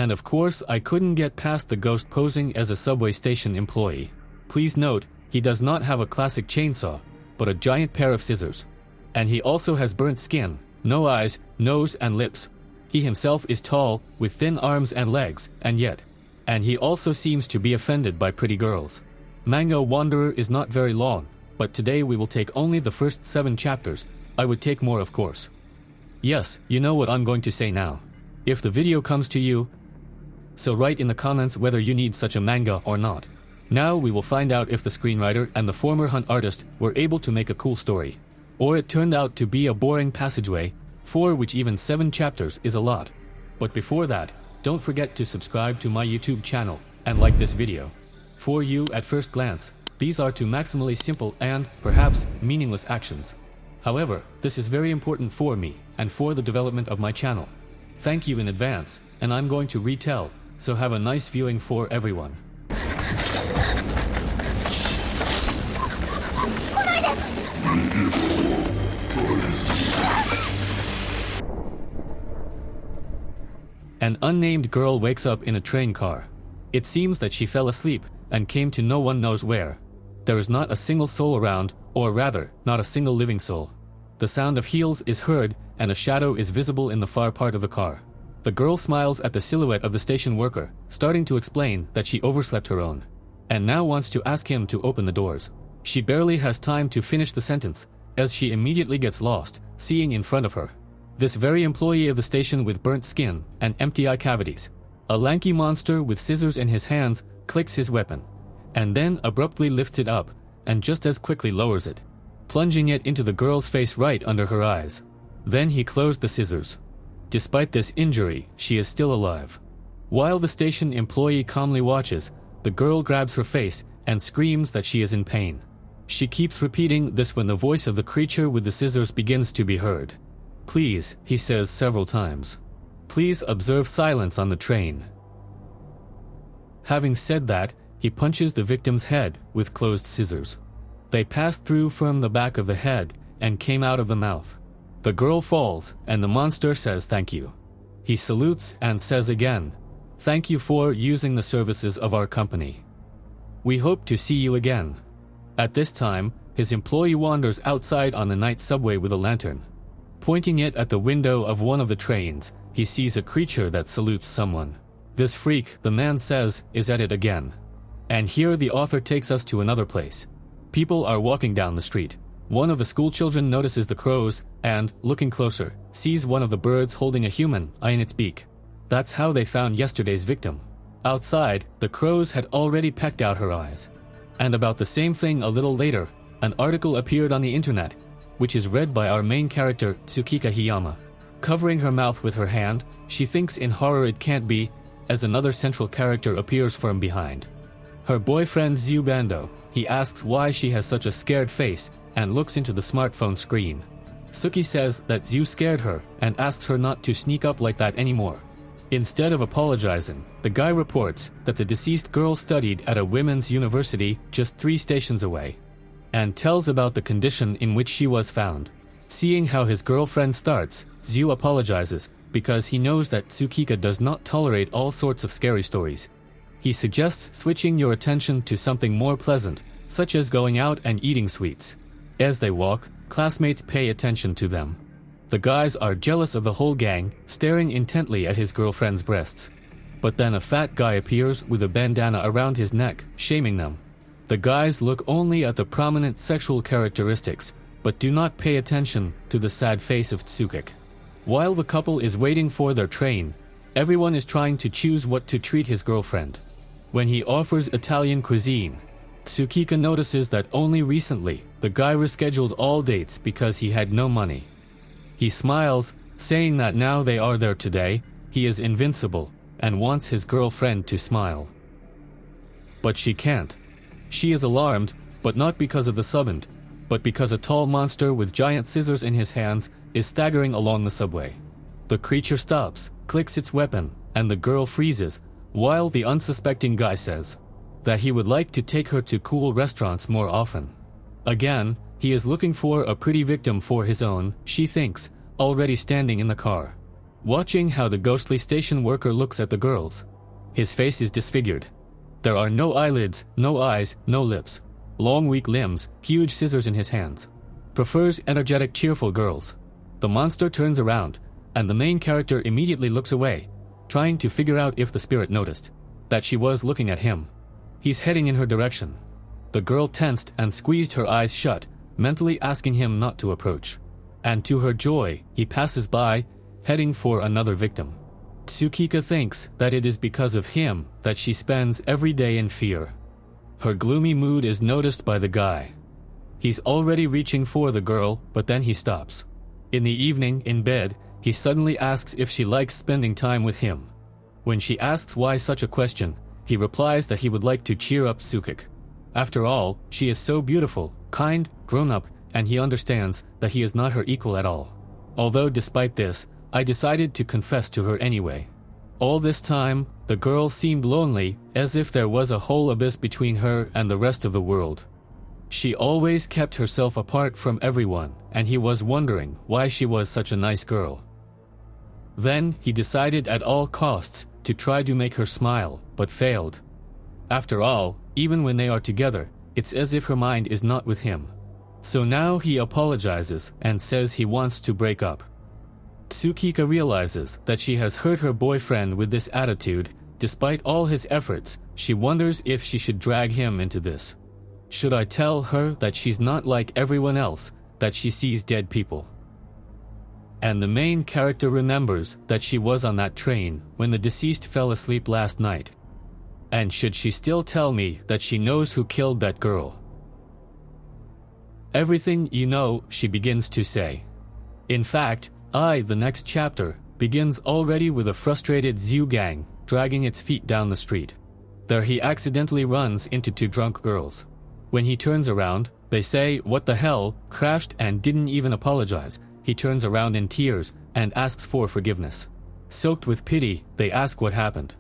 And of course I couldn't get past the ghost posing as a subway station employee. Please note, he does not have a classic chainsaw, but a giant pair of scissors. And he also has burnt skin, no eyes, nose and lips. He himself is tall, with thin arms and legs, and he also seems to be offended by pretty girls. Manga Wanderer is not very long, but today we will take only the first 7 chapters. I would take more, of course. Yes, you know what I'm going to say now. If the video comes to you, so write in the comments whether you need such a manga or not. Now we will find out if the screenwriter and the former hunt artist were able to make a cool story. Or it turned out to be a boring passageway, for which even 7 chapters is a lot. But before that, don't forget to subscribe to my YouTube channel and like this video. For you at first glance, these are 2 maximally simple and, perhaps, meaningless actions. However, this is very important for me and for the development of my channel. Thank you in advance, and I'm going to retell, so have a nice viewing for everyone. An unnamed girl wakes up in a train car. It seems that she fell asleep and came to no one knows where. There is not a single soul around, or rather, not a single living soul. The sound of heels is heard, and a shadow is visible in the far part of the car. The girl smiles at the silhouette of the station worker, starting to explain that she overslept her own, and now wants to ask him to open the doors. She barely has time to finish the sentence, as she immediately gets lost, seeing in front of her this very employee of the station with burnt skin and empty eye cavities. A lanky monster with scissors in his hands clicks his weapon, and then abruptly lifts it up, and just as quickly lowers it, plunging it into the girl's face right under her eyes. Then he closed the scissors. Despite this injury, she is still alive. While the station employee calmly watches, the girl grabs her face and screams that she is in pain. She keeps repeating this when the voice of the creature with the scissors begins to be heard. Please, he says several times. Please observe silence on the train. Having said that, he punches the victim's head with closed scissors. They passed through from the back of the head and came out of the mouth. The girl falls, and the monster says thank you. He salutes and says again, thank you for using the services of our company. We hope to see you again. At this time, his employee wanders outside on the night subway with a lantern. Pointing it at the window of one of the trains, he sees a creature that salutes someone. This freak, the man says, is at it again. And here the author takes us to another place. People are walking down the street. One of the schoolchildren notices the crows and, looking closer, sees one of the birds holding a human eye in its beak. That's how they found yesterday's victim. Outside, the crows had already pecked out her eyes. And about the same thing a little later, an article appeared on the internet, which is read by our main character, Tsukika Hiyama. Covering her mouth with her hand, she thinks in horror it can't be, as another central character appears from behind. Her boyfriend Zubando. He asks why she has such a scared face and looks into the smartphone screen. Suki says that Zu scared her and asks her not to sneak up like that anymore. Instead of apologizing, the guy reports that the deceased girl studied at a women's university just 3 stations away, and tells about the condition in which she was found. Seeing how his girlfriend starts, Zu apologizes because he knows that Tsukika does not tolerate all sorts of scary stories. He suggests switching your attention to something more pleasant, such as going out and eating sweets. As they walk, classmates pay attention to them. The guys are jealous of the whole gang, staring intently at his girlfriend's breasts. But then a fat guy appears with a bandana around his neck, shaming them. The guys look only at the prominent sexual characteristics, but do not pay attention to the sad face of Tsukik. While the couple is waiting for their train, everyone is trying to choose what to treat his girlfriend. When he offers Italian cuisine, Tsukika notices that only recently the guy rescheduled all dates because he had no money. He smiles, saying that now they are there today, he is invincible and wants his girlfriend to smile. But she can't. She is alarmed, but not because of the subband, but because a tall monster with giant scissors in his hands is staggering along the subway. The creature stops, clicks its weapon, and the girl freezes, while the unsuspecting guy says that he would like to take her to cool restaurants more often. Again, he is looking for a pretty victim for his own, she thinks, already standing in the car. watching how the ghostly station worker looks at the girls. His face is disfigured. There are no eyelids, no eyes, no lips. Long weak limbs, huge scissors in his hands. Prefers energetic cheerful girls. The monster turns around, and the main character immediately looks away, trying to figure out if the spirit noticed that she was looking at him. He's heading in her direction. The girl tensed and squeezed her eyes shut, mentally asking him not to approach. And to her joy, he passes by, heading for another victim. Tsukika thinks that it is because of him that she spends every day in fear. Her gloomy mood is noticed by the guy. He's already reaching for the girl, but then he stops. In the evening, in bed, he suddenly asks if she likes spending time with him. When she asks why such a question, he replies that he would like to cheer up Tsukik. After all, she is so beautiful, kind, grown-up, and he understands that he is not her equal at all. Although despite this, I decided to confess to her anyway. All this time, the girl seemed lonely, as if there was a whole abyss between her and the rest of the world. She always kept herself apart from everyone, and he was wondering why she was such a nice girl. Then he decided at all costs to try to make her smile, but failed. After all, even when they are together, it's as if her mind is not with him. So now he apologizes and says he wants to break up. Tsukika realizes that she has hurt her boyfriend with this attitude. Despite all his efforts, she wonders if she should drag him into this. Should I tell her that she's not like everyone else, that she sees dead people? And the main character remembers that she was on that train when the deceased fell asleep last night. And should she still tell me that she knows who killed that girl? Everything you know, she begins to say. In fact, the next chapter, begins already with a frustrated Zhu gang dragging its feet down the street. There he accidentally runs into two drunk girls. When he turns around, they say, "What the hell," crashed and didn't even apologize. He turns around in tears and asks for forgiveness. Soaked with pity, they ask what happened.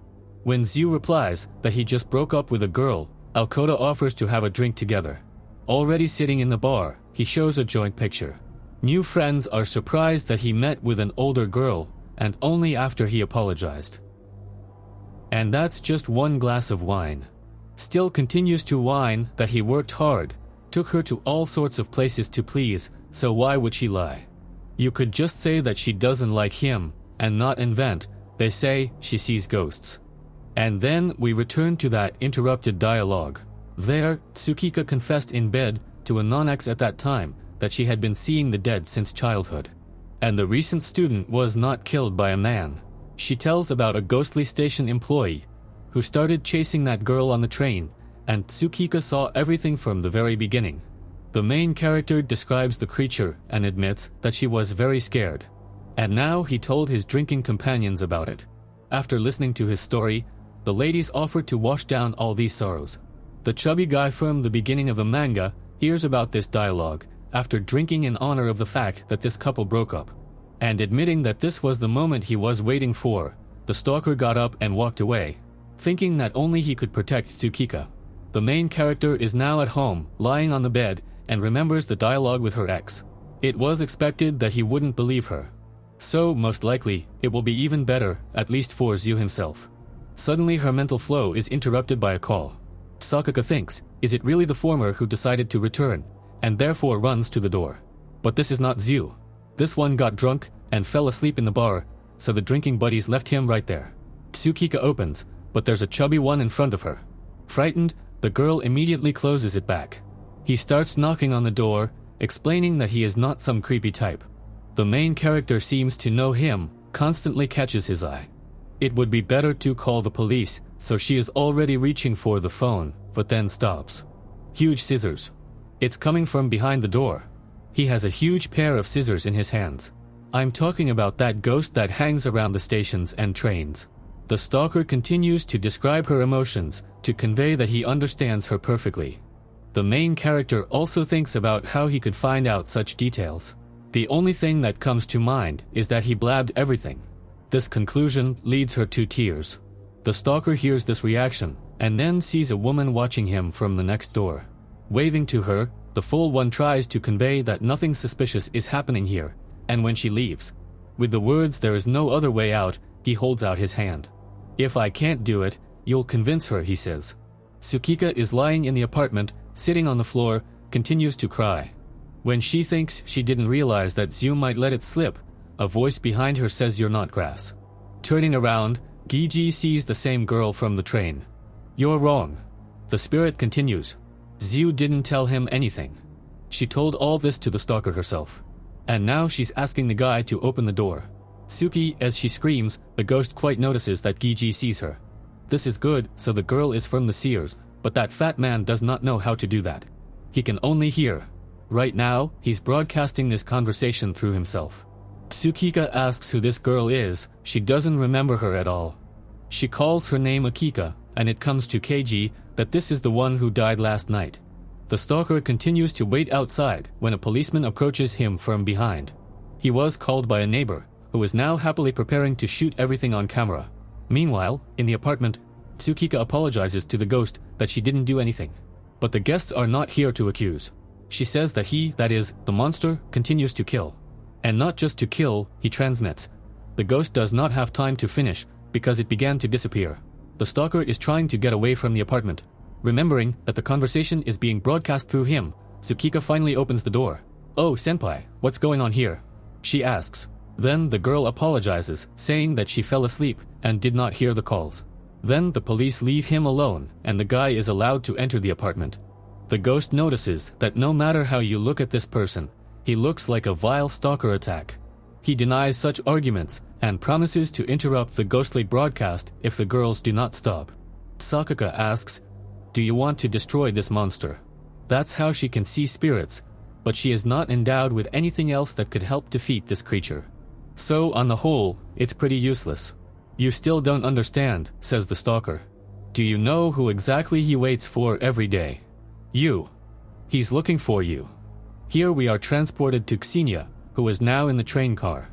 When Zhu replies that he just broke up with a girl, Alcoda offers to have a drink together. Already sitting in the bar, he shows a joint picture. New friends are surprised that he met with an older girl, and only after he apologized. And that's just one glass of wine. Still continues to whine that he worked hard, took her to all sorts of places to please, so why would she lie? You could just say that she doesn't like him, and not invent. They say she sees ghosts. And then we return to that interrupted dialogue. There, Tsukika confessed in bed to a non-ex at that time that she had been seeing the dead since childhood. And the recent student was not killed by a man. She tells about a ghostly station employee who started chasing that girl on the train, and Tsukika saw everything from the very beginning. The main character describes the creature and admits that she was very scared. And now he told his drinking companions about it. After listening to his story, the ladies offered to wash down all these sorrows. The chubby guy from the beginning of the manga hears about this dialogue after drinking in honor of the fact that this couple broke up. And admitting that this was the moment he was waiting for, the stalker got up and walked away, thinking that only he could protect Tsukika. The main character is now at home, lying on the bed, and remembers the dialogue with her ex. It was expected that he wouldn't believe her. So, most likely, it will be even better, at least for Zhu himself. Suddenly her mental flow is interrupted by a call. Sakaka thinks, is it really the former who decided to return, and therefore runs to the door. But this is not Zhu. This one got drunk and fell asleep in the bar, so the drinking buddies left him right there. Tsukika opens, but there's a chubby one in front of her. Frightened, the girl immediately closes it back. He starts knocking on the door, explaining that he is not some creepy type. The main character seems to know him, constantly catches his eye. It would be better to call the police, so she is already reaching for the phone, but then stops. Huge scissors. It's coming from behind the door. He has a huge pair of scissors in his hands. I'm talking about that ghost that hangs around the stations and trains. The stalker continues to describe her emotions, to convey that he understands her perfectly. The main character also thinks about how he could find out such details. The only thing that comes to mind is that he blabbed everything. This conclusion leads her to tears. The stalker hears this reaction, and then sees a woman watching him from the next door. Waving to her, the full one tries to convey that nothing suspicious is happening here, and when she leaves, With the words "there is no other way out," he holds out his hand. "If I can't do it, you'll convince her," he says. Tsukika is lying in the apartment, sitting on the floor, continues to cry. When she thinks she didn't realize that Zyu might let it slip, a voice behind her says, "You're not grass." Turning around, Giji sees the same girl from the train. "You're wrong." The spirit continues. Zyu didn't tell him anything. She told all this to the stalker herself. And now she's asking the guy to open the door. Suki, as she screams, the ghost quite notices that Giji sees her. This is good, so the girl is from the seers, but that fat man does not know how to do that. He can only hear. Right now, he's broadcasting this conversation through himself. Tsukika asks who this girl is. She doesn't remember her at all. She calls her name Akika, and it comes to Keiji that this is the one who died last night. The stalker continues to wait outside when a policeman approaches him from behind. He was called by a neighbor, who is now happily preparing to shoot everything on camera. Meanwhile, in the apartment, Tsukika apologizes to the ghost that she didn't do anything. But the guests are not here to accuse. She says that he, that is, the monster, continues to kill. And not just to kill, he transmits. The ghost does not have time to finish because it began to disappear. The stalker is trying to get away from the apartment. Remembering that the conversation is being broadcast through him, Tsukika finally opens the door. "Oh, senpai, what's going on here?" she asks. Then the girl apologizes, saying that she fell asleep and did not hear the calls. Then the police leave him alone, and the guy is allowed to enter the apartment. The ghost notices that no matter how you look at this person, he looks like a vile stalker attack. He denies such arguments and promises to interrupt the ghostly broadcast if the girls do not stop. Sakaka asks, "Do you want to destroy this monster?" That's how she can see spirits, but she is not endowed with anything else that could help defeat this creature. So, on the whole, it's pretty useless. "You still don't understand," says the stalker. "Do you know who exactly he waits for every day? You. He's looking for you." Here we are transported to Xenia, who is now in the train car.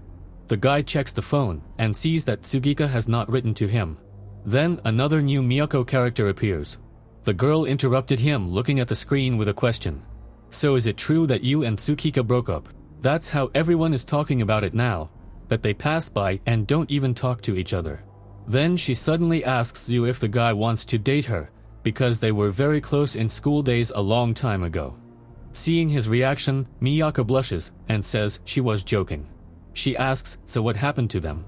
The guy checks the phone and sees that Tsukika has not written to him. Then another new Miyako character appears. The girl interrupted him, looking at the screen with a question. "So is it true that you and Tsukika broke up?" That's how everyone is talking about it now, that they pass by and don't even talk to each other. Then she suddenly asks you if the guy wants to date her, because they were very close in school days a long time ago. Seeing his reaction, Miyako blushes and says she was joking. She asks, so what happened to them?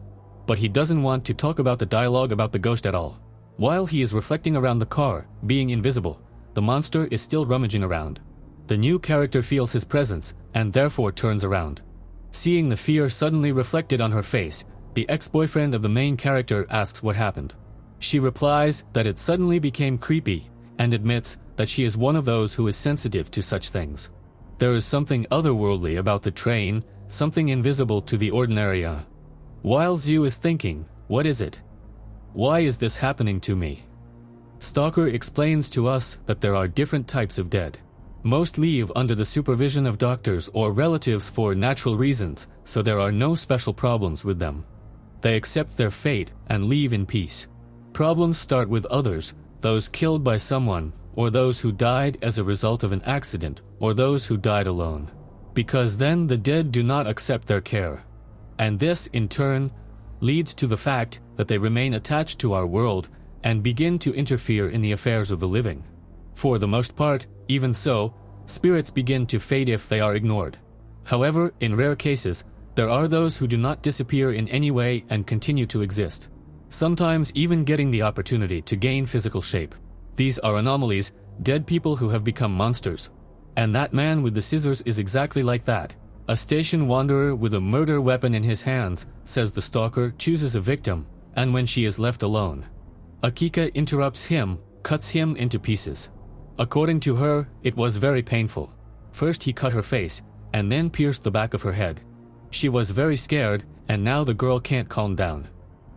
But he doesn't want to talk about the dialogue about the ghost at all. While he is reflecting around the car, being invisible, the monster is still rummaging around. The new character feels his presence and therefore turns around. Seeing the fear suddenly reflected on her face, the ex-boyfriend of the main character asks what happened. She replies that it suddenly became creepy and admits that she is one of those who is sensitive to such things. There is something otherworldly about the train, something invisible to the ordinary eye. While Zyu is thinking, what is it? Why is this happening to me? Stalker explains to us that there are different types of dead. Most leave under the supervision of doctors or relatives for natural reasons, so there are no special problems with them. They accept their fate and leave in peace. Problems start with others, those killed by someone, or those who died as a result of an accident, or those who died alone. Because then the dead do not accept their care. And this, in turn, leads to the fact that they remain attached to our world and begin to interfere in the affairs of the living. For the most part, even so, spirits begin to fade if they are ignored. However, in rare cases, there are those who do not disappear in any way and continue to exist, sometimes even getting the opportunity to gain physical shape. These are anomalies, dead people who have become monsters. And that man with the scissors is exactly like that. A station wanderer with a murder weapon in his hands, says the stalker, chooses a victim, and when she is left alone, Akika interrupts him, cuts him into pieces. According to her, it was very painful. First he cut her face, and then pierced the back of her head. She was very scared, and now the girl can't calm down.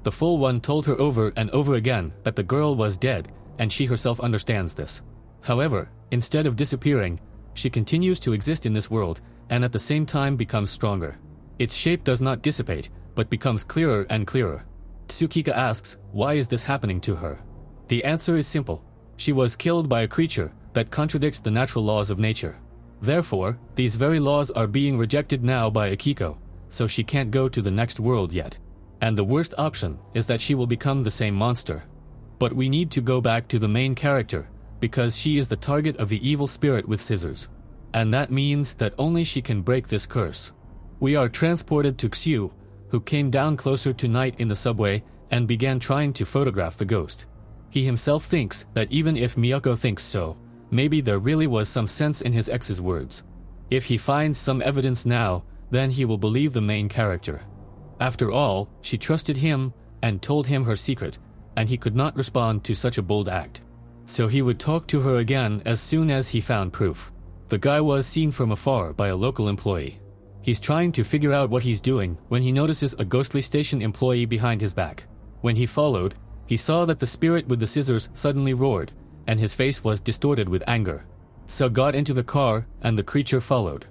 The full one told her over and over again that the girl was dead, and she herself understands this. However, instead of disappearing, she continues to exist in this world, and at the same time becomes stronger. Its shape does not dissipate, but becomes clearer and clearer. Tsukika asks, why is this happening to her? The answer is simple. She was killed by a creature that contradicts the natural laws of nature. Therefore, these very laws are being rejected now by Akiko, so she can't go to the next world yet. And the worst option is that she will become the same monster. But we need to go back to the main character, because she is the target of the evil spirit with scissors. And that means that only she can break this curse. We are transported to Xiu, who came down closer to night in the subway and began trying to photograph the ghost. He himself thinks that even if Miyako thinks so, maybe there really was some sense in his ex's words. If he finds some evidence now, then he will believe the main character. After all, she trusted him and told him her secret, and he could not respond to such a bold act. So he would talk to her again as soon as he found proof. The guy was seen from afar by a local employee. He's trying to figure out what he's doing when he notices a ghostly station employee behind his back. When he followed, he saw that the spirit with the scissors suddenly roared, and his face was distorted with anger. So got into the car, and the creature followed.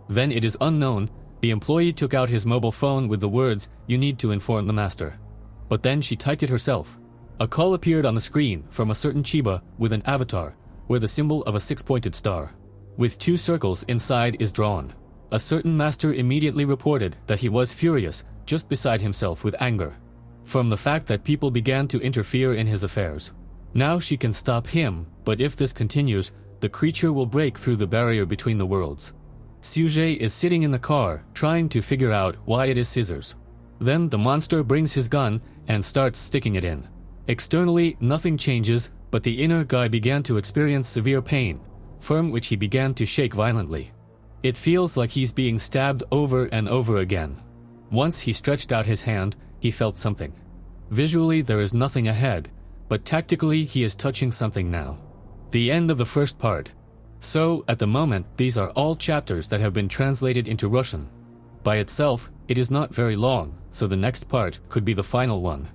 Then it is unknown, the employee took out his mobile phone with the words, "You need to inform the master." But then she typed it herself. A call appeared on the screen from a certain Chiba with an avatar, where the symbol of a six-pointed star, with 2 circles inside, is drawn. A certain master immediately reported that he was furious, just beside himself with anger, from the fact that people began to interfere in his affairs. Now she can stop him, but if this continues, the creature will break through the barrier between the worlds. Yuuhei is sitting in the car, trying to figure out why it is scissors. Then the monster brings his gun and starts sticking it in. Externally, nothing changes, but the inner guy began to experience severe pain, from which he began to shake violently. It feels like he's being stabbed over and over again. Once he stretched out his hand, he felt something. Visually, there is nothing ahead, but tactically, he is touching something now. The end of the first part. So, at the moment, these are all chapters that have been translated into Russian. By itself, it is not very long, so the next part could be the final one.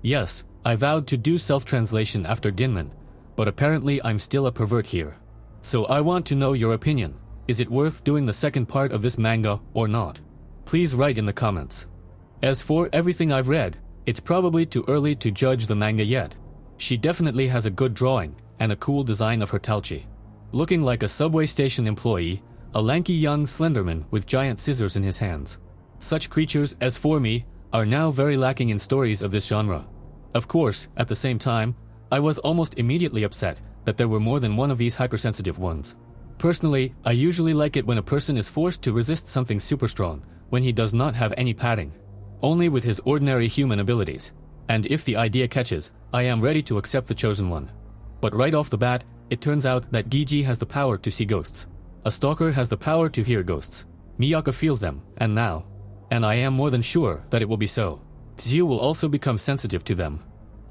Yes, I vowed to do self-translation after Dinman, but apparently I'm still a pervert here. So I want to know your opinion. Is it worth doing the second part of this manga or not? Please write in the comments. As for everything I've read, it's probably too early to judge the manga yet. She definitely has a good drawing and a cool design of her Talchi. Looking like a subway station employee, a lanky young slenderman with giant scissors in his hands. Such creatures, as for me, are now very lacking in stories of this genre. Of course, at the same time, I was almost immediately upset that there were more than one of these hypersensitive ones. Personally, I usually like it when a person is forced to resist something super strong, when he does not have any padding, only with his ordinary human abilities. And if the idea catches, I am ready to accept the chosen one. But right off the bat, it turns out that Gigi has the power to see ghosts. A stalker has the power to hear ghosts. Miyako feels them, and now. And I am more than sure that it will be so. Xiu will also become sensitive to them.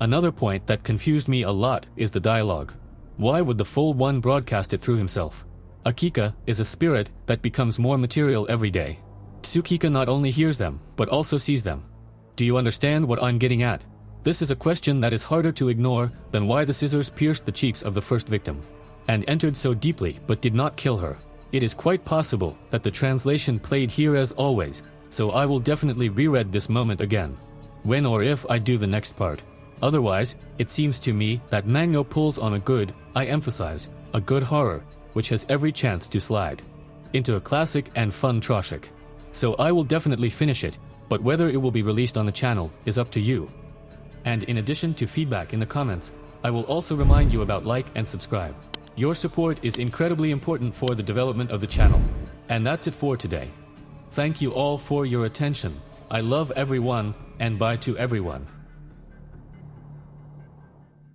Another point that confused me a lot is the dialogue. Why would the full one broadcast it through himself? Akika is a spirit that becomes more material every day. Tsukika not only hears them, but also sees them. Do you understand what I'm getting at? This is a question that is harder to ignore than why the scissors pierced the cheeks of the first victim, and entered so deeply but did not kill her. It is quite possible that the translation played here as always, so I will definitely reread this moment again, when or if I do the next part. Otherwise, it seems to me that manga pulls on a good, I emphasize, a good horror, which has every chance to slide into a classic and fun troshik. So I will definitely finish it, but whether it will be released on the channel is up to you. And in addition to feedback in the comments, I will also remind you about like and subscribe. Your support is incredibly important for the development of the channel. And that's it for today. Thank you all for your attention. I love everyone, and bye to everyone.